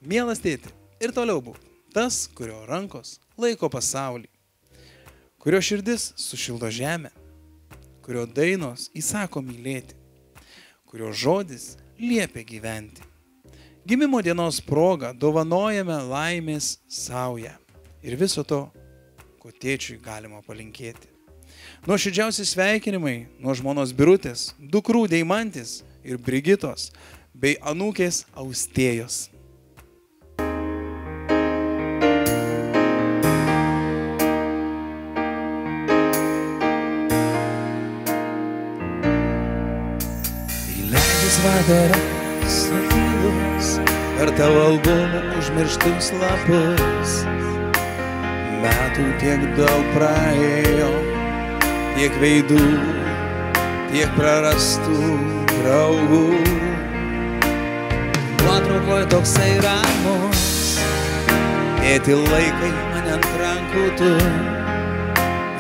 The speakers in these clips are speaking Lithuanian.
Mielas tėti, ir toliau būk tas, kurio rankos laiko pasaulį, kurio širdis sušildo žemę, kurio dainos įsako mylėti, kurio žodis liepia gyventi. Gimimo dienos proga dovanojame laimės saują ir viso to, ko tėčiui galima palinkėti. Nuoširdžiausi sveikinimai nuo žmonos Birutės, dukrų Deimantės ir Brigitos bei anūkės Austėjos. Įleidžias vakaras tylus per tavo albumų užmirštus lapus. Metų tiek daug praėjo, tiek veidų, tiek prarastų draugų. Nuotraukoje toksai ramus, tėti laikai mane ant rankų tu.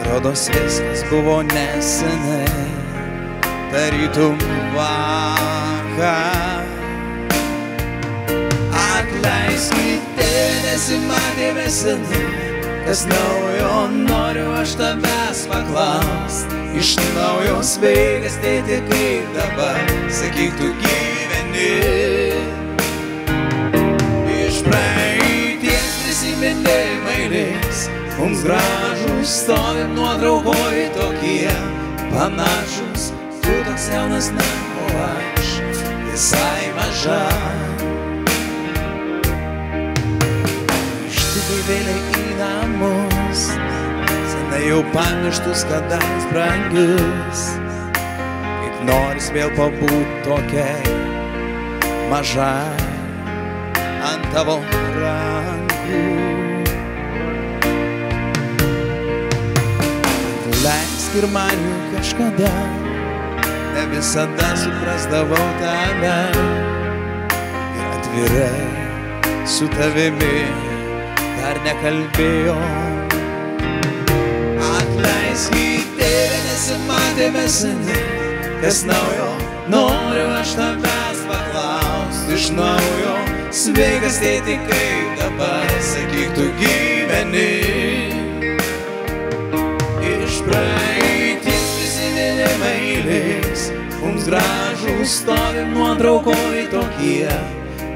Rodos viskas buvo nesenai, tarytum vakar. Atleiskite, nesimatėme senai, kas naujo noriu aš tavęs paklaust. Iš naujo sveikas tėti, kaip dabar, sakyk tu gyveni. Iš praeities prisiminimai leis, mums gražūs stovim nuotraukoj tokie panašus. Tu toks jaunas, na, o aš visai maža. Ištukai vėliai į namus, senai jau pamirštus kadais brangius. Kaip noris vėl pabūt tokiai mažai ant tavo rankų. Atleisk ir man jau kažkada, ne visada suprasdavau tave ir atvirai su tavimi dar nekalbėjau. Atleiskite, nesimatėme seniai, kas naujo noriu aš tavęs paklaust. Iš naujo sveikas tėti, kaip dabar, sakyk tu gyveni. Iš praeities prisiminimai leis, mums gražūs stovim nuotraukoj tokie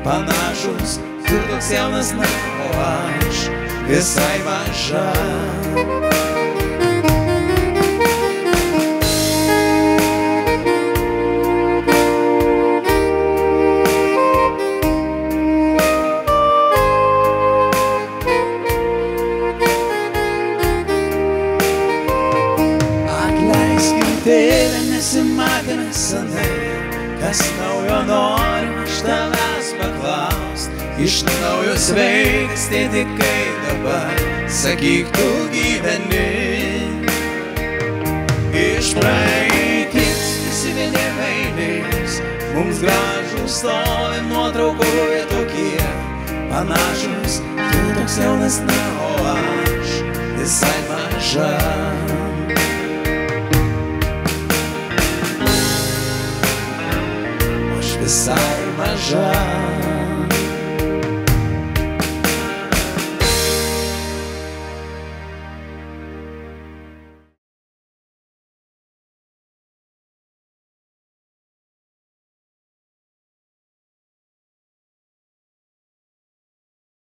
panašus. Tu toks jaunas, na, o aš visai maža. Tėve, nesimatėme senai, kas naujo noriu aš tavęs paklaust. Iš naujo sveikas tėti, kaip dabar, sakyk tu gyveni. Iš praeities prisiminimai leis, mums gražūs stovim nuotraukoje tokie panašus. Tu toks jaunas, na, o aš visai maža. Visai maža.